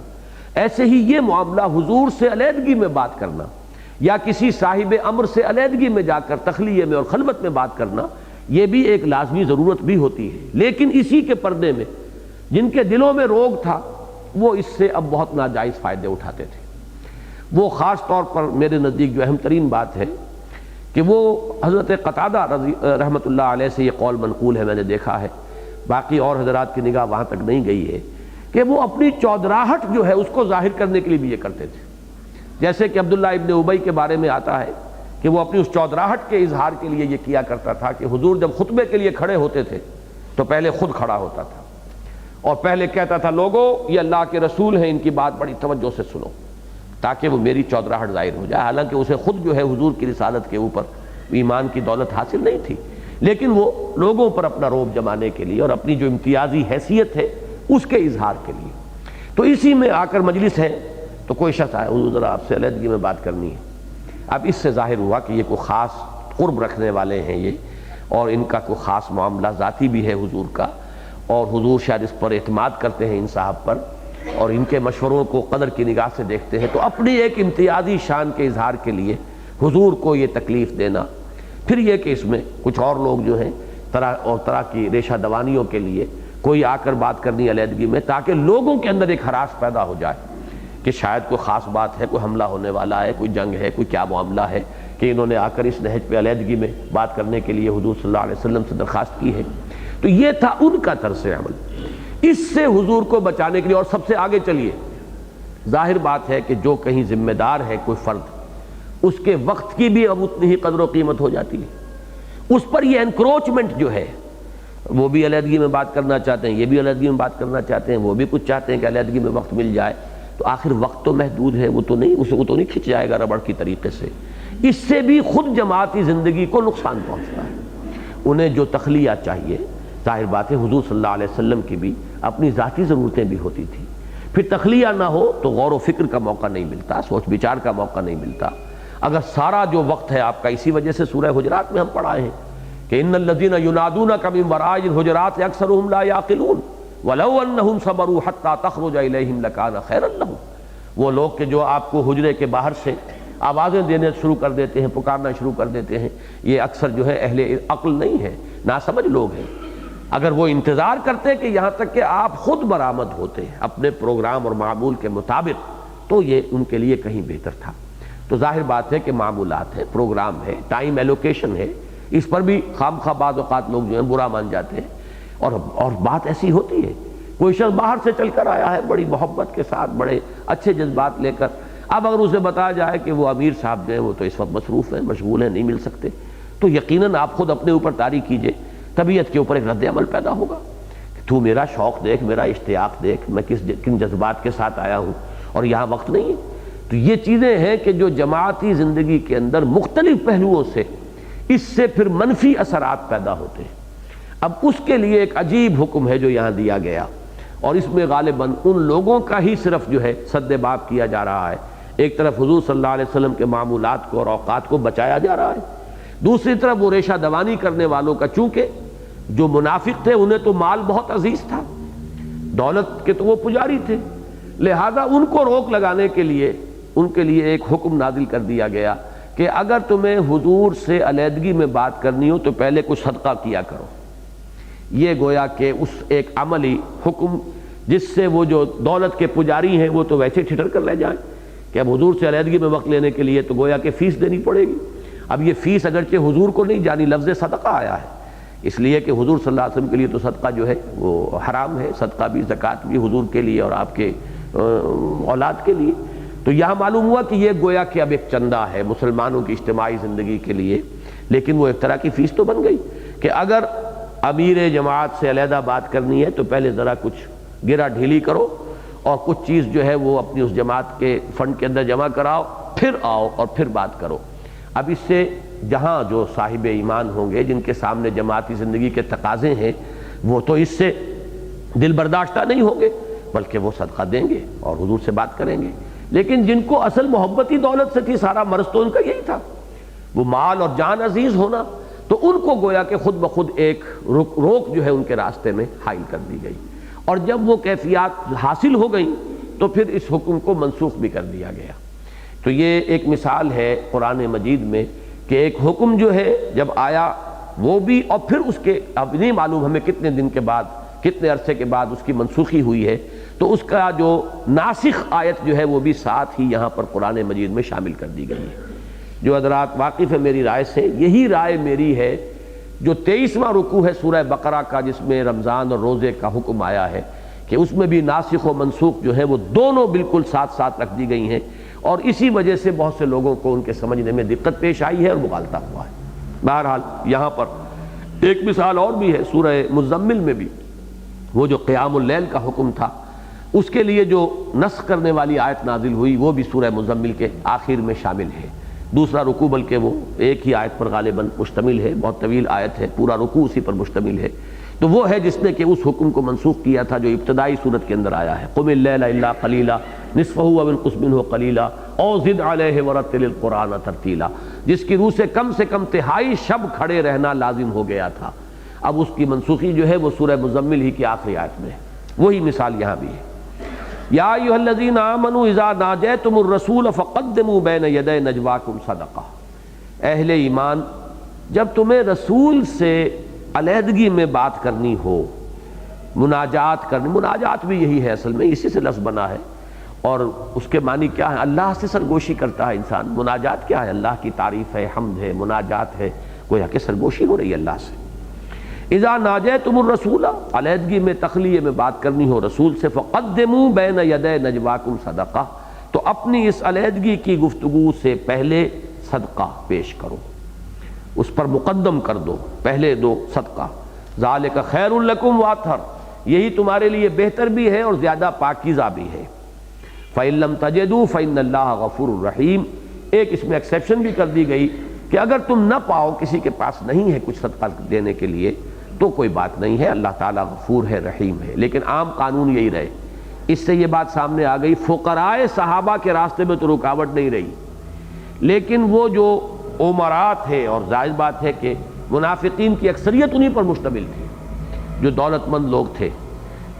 ایسے ہی یہ معاملہ حضور سے علیحدگی میں بات کرنا یا کسی صاحب امر سے علیحدگی میں جا کر تخلیہ میں اور خلوت میں بات کرنا، یہ بھی ایک لازمی ضرورت بھی ہوتی ہے. لیکن اسی کے پردے میں جن کے دلوں میں روگ تھا وہ اس سے اب بہت ناجائز فائدے اٹھاتے تھے. وہ خاص طور پر میرے نزدیک جو اہم ترین بات ہے کہ وہ حضرت قتادہ رحمۃ اللہ علیہ سے یہ قول منقول ہے، میں نے دیکھا ہے، باقی اور حضرات کی نگاہ وہاں تک نہیں گئی ہے، کہ وہ اپنی چودراہٹ جو ہے اس کو ظاہر کرنے کے لیے بھی یہ کرتے تھے. جیسے کہ عبداللہ ابن ابی کے بارے میں آتا ہے کہ وہ اپنی اس چودراہٹ کے اظہار کے لیے یہ کیا کرتا تھا کہ حضور جب خطبے کے لیے کھڑے ہوتے تھے تو پہلے خود کھڑا ہوتا تھا اور پہلے کہتا تھا لوگو یہ اللہ کے رسول ہیں، ان کی بات بڑی توجہ سے سنو، تاکہ وہ میری چودراہٹ ظاہر ہو جائے۔ حالانکہ اسے خود جو ہے حضور کی رسالت کے اوپر ایمان کی دولت حاصل نہیں تھی، لیکن وہ لوگوں پر اپنا رعب جمانے کے لیے اور اپنی جو امتیازی حیثیت ہے اس کے اظہار کے لیے۔ تو اسی میں آ کر مجلس ہے تو کوئی شخص آیا، حضور ذرا آپ سے علیحدگی میں بات کرنی ہے۔ اب اس سے ظاہر ہوا کہ یہ کوئی خاص قرب رکھنے والے ہیں یہ، اور ان کا کوئی خاص معاملہ ذاتی بھی ہے حضور کا، اور حضور شاید اس پر اعتماد کرتے ہیں ان صاحب پر، اور ان کے مشوروں کو قدر کی نگاہ سے دیکھتے ہیں، تو اپنی ایک امتیازی شان کے اظہار کے لیے حضور کو یہ تکلیف دینا، پھر یہ کہ اس میں کچھ اور لوگ جو ہیں طرح اور طرح کی ریشہ دوانیوں کے لیے کوئی آ کر بات کرنی علیحدگی میں، تاکہ لوگوں کے اندر ایک ہراس پیدا ہو جائے کہ شاید کوئی خاص بات ہے، کوئی حملہ ہونے والا ہے، کوئی جنگ ہے، کوئی کیا معاملہ ہے کہ انہوں نے آ کر اس نہج پہ علیحدگی میں بات کرنے کے لیے حضور صلی اللہ علیہ وسلم سے درخواست کی ہے۔ تو یہ تھا ان کا طرز عمل۔ اس سے حضور کو بچانے کے لیے، اور سب سے آگے چلیے، ظاہر بات ہے کہ جو کہیں ذمہ دار ہے کوئی فرد، اس کے وقت کی بھی اب اتنی ہی قدر و قیمت ہو جاتی ہے۔ اس پر یہ انکروچمنٹ جو ہے، وہ بھی علیحدگی میں بات کرنا چاہتے ہیں، یہ بھی علیحدگی میں بات کرنا چاہتے ہیں، وہ بھی کچھ چاہتے ہیں کہ علیحدگی میں وقت مل جائے، تو آخر وقت تو محدود ہے، وہ تو نہیں کھنچ جائے گا ربڑ کی طریقے سے۔ اس سے بھی خود جماعتی زندگی کو نقصان پہنچتا ہے۔ انہیں جو تخلیہ چاہیے، ظاہر بات ہے حضور صلی اللہ علیہ وسلم کی بھی اپنی ذاتی ضرورتیں بھی ہوتی تھی، پھر تخلیہ نہ ہو تو غور و فکر کا موقع نہیں ملتا، سوچ بچار کا موقع نہیں ملتا۔ اگر سارا جو وقت ہے آپ کا، اسی وجہ سے سورہ حجرات میں ہم پڑھائے ہیں کہ ان الذین ینادونک من وراء الحجرات اکثرهم لا یعقلون ولو انہم صبروا حتی تخرج الیہم لکان خیرا لہم۔ وہ لوگ کہ جو آپ کو حجرے کے باہر سے آوازیں دینے شروع کر دیتے ہیں، پکارنا شروع کر دیتے ہیں، یہ اکثر جو ہے اہل عقل نہیں ہے، ناسمجھ لوگ ہیں۔ اگر وہ انتظار کرتے کہ یہاں تک کہ آپ خود برآمد ہوتے اپنے پروگرام اور معمول کے مطابق، تو یہ ان کے لیے کہیں بہتر تھا۔ تو ظاہر بات ہے کہ معمولات ہے، پروگرام ہے، ٹائم ایلوکیشن ہے، اس پر بھی خام خواہ بعض اوقات لوگ جو ہیں برا مان جاتے ہیں، اور بات ایسی ہوتی ہے، کوئی شخص باہر سے چل کر آیا ہے بڑی محبت کے ساتھ، بڑے اچھے جذبات لے کر، اب اگر اسے بتایا جائے کہ وہ امیر صاحب جو ہیں وہ تو اس وقت مصروف ہیں، مشغول ہیں، نہیں مل سکتے، تو یقیناً آپ خود اپنے اوپر طاری کیجئے، طبیعت کے اوپر ایک رد عمل پیدا ہوگا کہ تو میرا شوق دیکھ، میرا اشتیاق دیکھ، میں کن جذبات کے ساتھ آیا ہوں اور یہاں وقت نہیں ہے۔ تو یہ چیزیں ہیں کہ جو جماعتی زندگی کے اندر مختلف پہلوؤں سے اس سے پھر منفی اثرات پیدا ہوتے ہیں۔ اب اس کے لیے ایک عجیب حکم ہے جو یہاں دیا گیا، اور اس میں غالباً ان لوگوں کا ہی صرف جو ہے سد باب کیا جا رہا ہے۔ ایک طرف حضور صلی اللہ علیہ وسلم کے معمولات کو اور اوقات کو بچایا جا رہا ہے، دوسری طرف وہ ریشہ دوانی کرنے والوں کا، چونکہ جو منافق تھے انہیں تو مال بہت عزیز تھا، دولت کے تو وہ پجاری تھے، لہذا ان کو روک لگانے کے لیے ان کے لیے ایک حکم نازل کر دیا گیا کہ اگر تمہیں حضور سے علیحدگی میں بات کرنی ہو تو پہلے کچھ صدقہ کیا کرو۔ یہ گویا کہ اس ایک عملی حکم جس سے وہ جو دولت کے پجاری ہیں وہ تو ویسے ٹھٹر کر لے جائیں کہ اب حضور سے علیحدگی میں وقت لینے کے لیے تو گویا کہ فیس دینی پڑے گی۔ اب یہ فیس اگرچہ حضور کو نہیں جانی، لفظ صدقہ آیا ہے اس لیے کہ حضور صلی اللہ علیہ وسلم کے لیے تو صدقہ جو ہے وہ حرام ہے، صدقہ بھی زکوٰۃ بھی حضور کے لیے اور آپ کے اولاد کے لیے۔ تو یہاں معلوم ہوا کہ یہ گویا کہ اب ایک چندہ ہے مسلمانوں کی اجتماعی زندگی کے لیے، لیکن وہ ایک طرح کی فیس تو بن گئی کہ اگر امیر جماعت سے علیحدہ بات کرنی ہے تو پہلے ذرا کچھ گرا ڈھیلی کرو اور کچھ چیز جو ہے وہ اپنی اس جماعت کے فنڈ کے اندر جمع کراؤ، پھر آؤ اور پھر بات کرو۔ اب اس سے جہاں جو صاحب ایمان ہوں گے جن کے سامنے جماعتی زندگی کے تقاضے ہیں وہ تو اس سے دل برداشتہ نہیں ہوں گے، بلکہ وہ صدقہ دیں گے اور حضور سے بات کریں گے۔ لیکن جن کو اصل محبتی دولت سے تھی، سارا مرض تو ان کا یہی تھا، وہ مال اور جان عزیز ہونا، تو ان کو گویا کہ خود بخود ایک روک جو ہے ان کے راستے میں حائل کر دی گئی، اور جب وہ کیفیات حاصل ہو گئیں تو پھر اس حکم کو منسوخ بھی کر دیا گیا۔ تو یہ ایک مثال ہے قرآن مجید میں کہ ایک حکم جو ہے جب آیا وہ بھی، اور پھر اس کے اب نہیں معلوم ہمیں کتنے دن کے بعد، کتنے عرصے کے بعد اس کی منسوخی ہوئی ہے، تو اس کا جو ناسخ آیت جو ہے وہ بھی ساتھ ہی یہاں پر قرآن مجید میں شامل کر دی گئی ہے۔ جو حضرات واقف ہے میری رائے سے، یہی رائے میری ہے جو 23واں رکوع ہے سورہ بقرہ کا، جس میں رمضان اور روزے کا حکم آیا ہے کہ اس میں بھی ناسخ و منسوخ جو ہے وہ دونوں بالکل ساتھ ساتھ رکھ دی گئی ہیں، اور اسی وجہ سے بہت سے لوگوں کو ان کے سمجھنے میں دقت پیش آئی ہے اور مغالطہ ہوا ہے۔ بہرحال یہاں پر ایک مثال اور بھی ہے، سورہ مزمل میں بھی وہ جو قیام اللیل کا حکم تھا اس کے لیے جو نسخ کرنے والی آیت نازل ہوئی وہ بھی سورہ مزمل کے آخر میں شامل ہے۔ دوسرا رکوع بلکہ وہ ایک ہی آیت پر غالباً مشتمل ہے، بہت طویل آیت ہے، پورا رکوع اسی پر مشتمل ہے، تو وہ ہے جس نے کہ اس حکم کو منسوخ کیا تھا جو ابتدائی صورت کے اندر آیا ہے، قم اللیل الا قلیلا نصفہ او انقص منہ قلیلا او زد علیہ ورتل القرآن ترتیلا، جس کی روح سے کم تہائی شب کھڑے رہنا لازم ہو گیا تھا، اب اس کی منسوخی جو ہے وہ سورہ مزمل ہی کی آخری آیت میں ہے۔ وہی مثال یہاں بھی ہے، یا ایھا الذین آمنوا اذا ناجیتم الرسول فقدموا بین یدی نجواکم صدقہ، اہل ایمان جب تمہیں رسول سے علیحدگی میں بات کرنی ہو، مناجات کرنی، مناجات بھی یہی ہے اصل میں، اسی سے لفظ بنا ہے، اور اس کے معنی کیا ہے؟ اللہ سے سرگوشی کرتا ہے انسان۔ مناجات کیا ہے؟ اللہ کی تعریف ہے، حمد ہے، مناجات ہے، گویا کہ سرگوشی ہو رہی ہے اللہ سے۔ اذا ناجیتم الرسول، علیحدگی میں تخلیہ میں بات کرنی ہو رسول سے، فقدموا بین یدی نجواکم صدقہ، تو اپنی اس علیحدگی کی گفتگو سے پہلے صدقہ پیش کرو، اس پر مقدم کر دو، پہلے دو صدقہ، ذالک خیر لکم واطہر، یہی تمہارے لیے بہتر بھی ہے اور زیادہ پاکیزہ بھی ہے۔ فإن لم تجدوا فإن اللہ غفور الرحیم، ایک اس میں ایکسیپشن بھی کر دی گئی کہ اگر تم نہ پاؤ، کسی کے پاس نہیں ہے کچھ صدقہ دینے کے لیے، تو کوئی بات نہیں ہے، اللہ تعالیٰ غفور ہے، رحیم ہے۔ لیکن عام قانون یہی رہے، اس سے یہ بات سامنے آ گئی، فقراء صحابہ کے راستے میں تو رکاوٹ نہیں رہی، لیکن وہ جو عمرات ہے، اور ظاہر بات ہے کہ منافقین کی اکثریت انہی پر مشتمل تھی جو دولت مند لوگ تھے،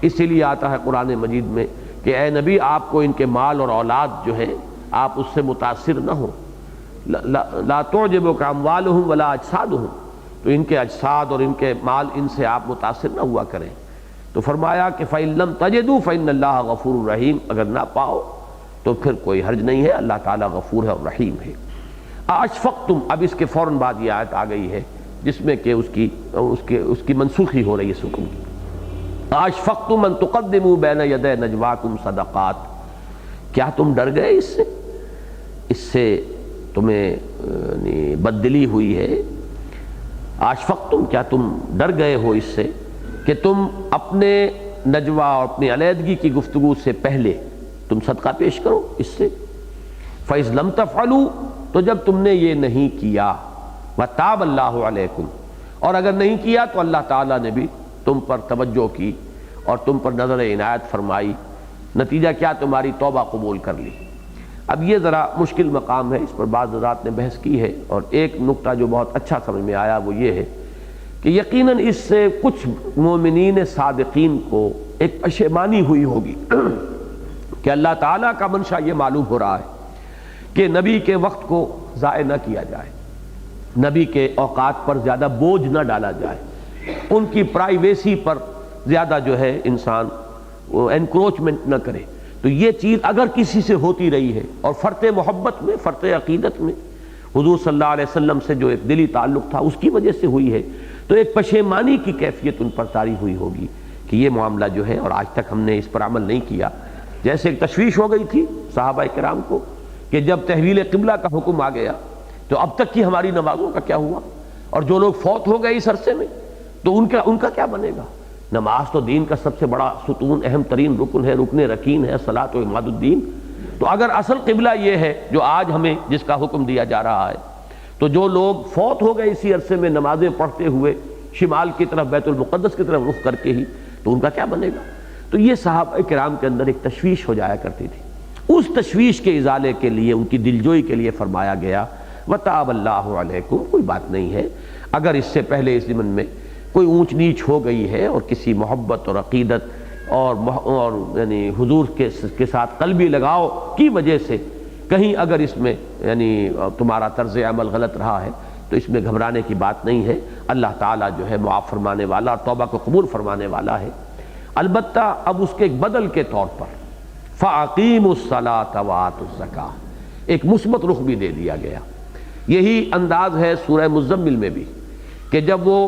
اسی لیے آتا ہے قرآن مجید میں کہ اے نبی آپ کو ان کے مال اور اولاد جو ہے آپ اس سے متاثر نہ ہو، لا تعجبک اموالہم ولا اجسادہم، تو ان کے اجساد اور ان کے مال ان سے آپ متاثر نہ ہوا کریں۔ تو فرمایا کہ فإن لم تجدوا فإن اللہ غفور الرحیم، اگر نہ پاؤ تو پھر کوئی حرج نہیں ہے، اللہ تعالیٰ غفور ہے اور رحیم ہے۔ اشفقتم، اب اس کے فوراً بعد یہ آیت آ گئی ہے جس میں کہ اس کی منسوخی ہو رہی ہے اس حکم کی۔ اشفقتم ان تقدموا بین یدی نجواکم صدقات، کیا تم ڈر گئے اس سے تمہیں بددلی ہوئی ہے؟ اشفقتم، کیا تم ڈر گئے ہو اس سے کہ تم اپنے نجوا اور اپنی علیحدگی کی گفتگو سے پہلے تم صدقہ پیش کرو اس سے؟ فإذ لم تفعلوا، تو جب تم نے یہ نہیں کیا، وتاب اللہ علیکم، اور اگر نہیں کیا تو اللہ تعالیٰ نے بھی تم پر توجہ کی اور تم پر نظر عنایت فرمائی، نتیجہ کیا؟ تمہاری توبہ قبول کر لی۔ اب یہ ذرا مشکل مقام ہے، اس پر بعض حضرات نے بحث کی ہے، اور ایک نقطہ جو بہت اچھا سمجھ میں آیا وہ یہ ہے کہ یقیناً اس سے کچھ مومنین صادقین کو ایک پشیمانی ہوئی ہوگی کہ اللہ تعالیٰ کا منشا یہ معلوم ہو رہا ہے کہ نبی کے وقت کو ضائع نہ کیا جائے، نبی کے اوقات پر زیادہ بوجھ نہ ڈالا جائے، ان کی پرائیویسی پر زیادہ جو ہے انسان انکروچمنٹ نہ کرے۔ تو یہ چیز اگر کسی سے ہوتی رہی ہے، اور فرط محبت میں، فرط عقیدت میں حضور صلی اللہ علیہ وسلم سے جو ایک دلی تعلق تھا اس کی وجہ سے ہوئی ہے، تو ایک پشیمانی کی کیفیت ان پر طاری ہوئی ہوگی کہ یہ معاملہ جو ہے، اور آج تک ہم نے اس پر عمل نہیں کیا۔ جیسے ایک تشویش ہو گئی تھی صحابہ کرام کو کہ جب تحویل قبلہ کا حکم آ گیا تو اب تک کی ہماری نمازوں کا کیا ہوا، اور جو لوگ فوت ہو گئے اس عرصے میں تو ان کا کیا بنے گا؟ نماز تو دین کا سب سے بڑا ستون، اہم ترین رکن ہے، رکن رکین ہے، صلاۃ و عماد الدین۔ تو اگر اصل قبلہ یہ ہے جو آج ہمیں جس کا حکم دیا جا رہا ہے، تو جو لوگ فوت ہو گئے اسی عرصے میں نمازیں پڑھتے ہوئے شمال کی طرف، بیت المقدس کی طرف رخ کر کے ہی، تو ان کا کیا بنے گا؟ تو یہ صحابہ کرام کے اندر ایک تشویش ہو جایا کرتی تھی، اس تشویش کے ازالے کے لیے، ان کی دلجوئی کے لیے فرمایا گیا وَتَابَ اللَّهُ عَلَيْكُمْ، کوئی بات نہیں ہے اگر اس سے پہلے اس ضمن میں کوئی اونچ نیچ ہو گئی ہے اور کسی محبت اور عقیدت اور یعنی حضور کے ساتھ قلبی لگاؤ کی وجہ سے کہیں اگر اس میں یعنی تمہارا طرز عمل غلط رہا ہے تو اس میں گھبرانے کی بات نہیں ہے، اللہ تعالیٰ جو ہے معاف فرمانے والا اور توبہ کو قبول فرمانے والا ہے۔ البتہ اب اس کے ایک بدل کے طور پر فَأَقِيمُوا الصَّلَاةَ وَآتُوا الزَّكَاةَ ایک مثبت رخ بھی دے دیا گیا۔ یہی انداز ہے سورہ مزمل میں بھی کہ جب وہ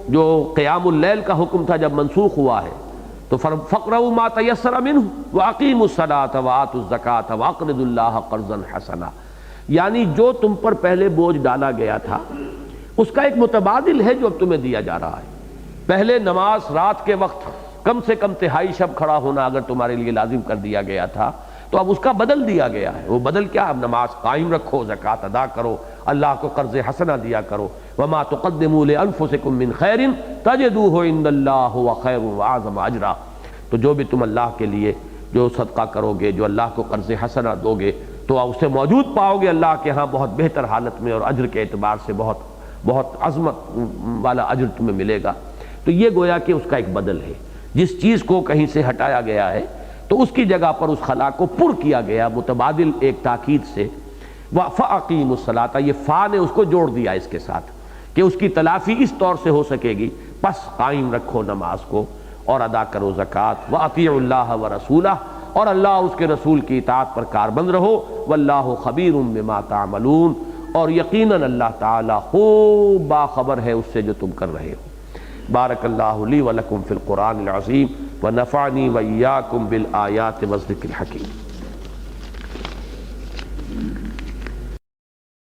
جو قیام اللیل کا حکم تھا جب منسوخ ہوا ہے تو فقرؤوا ما تیسر منہ واقیموا الصلاۃ وآتوا الزکاۃ واقرضوا اللہ قرضا حسنا، یعنی جو تم پر پہلے بوجھ ڈالا گیا تھا اس کا ایک متبادل ہے جو اب تمہیں دیا جا رہا ہے۔ پہلے نماز رات کے وقت کم سے کم تہائی شب کھڑا ہونا اگر تمہارے لیے لازم کر دیا گیا تھا تو اب اس کا بدل دیا گیا ہے۔ وہ بدل کیا؟ اب نماز قائم رکھو، زکوٰۃ ادا کرو، اللہ کو قرض حسنہ دیا کرو۔ وما تقدموا لانفسکم من خیر تجدوہ عند اللہ هو خیر واعظم اجرا، تو جو بھی تم اللہ کے لیے جو صدقہ کرو گے، جو اللہ کو قرض حسنہ دو گے تو اسے موجود پاؤ گے اللہ کے ہاں بہت بہتر حالت میں، اور اجر کے اعتبار سے بہت عظمت والا اجر تمہیں ملے گا۔ تو یہ گویا کہ اس کا ایک بدل ہے، جس چیز کو کہیں سے ہٹایا گیا ہے تو اس کی جگہ پر اس خلا کو پر کیا گیا متبادل ایک تاکید سے۔ فَأَقِیمُوا الصَّلَاةَ، یہ فا نے اس کو جوڑ دیا اس کے ساتھ کہ اس کی تلافی اس طور سے ہو سکے گی، پس قائم رکھو نماز کو اور ادا کرو زکوٰۃ۔ وَأَطِیعُوا اللَّهَ وَرَسُولَهُ، اور اللہ اس کے رسول کی اطاعت پر کاربند رہو۔ وَاللَّهُ خَبِيرٌ بِمَا تَعْمَلُونَ، اور یقیناً اللہ تعالی خوب باخبر ہے اس سے جو تم کر رہے ہو۔ بارک اللہ لی ولکم فی القرآن العظیم ونفعنی وإیاکم بالآیات والذکر الحکیم۔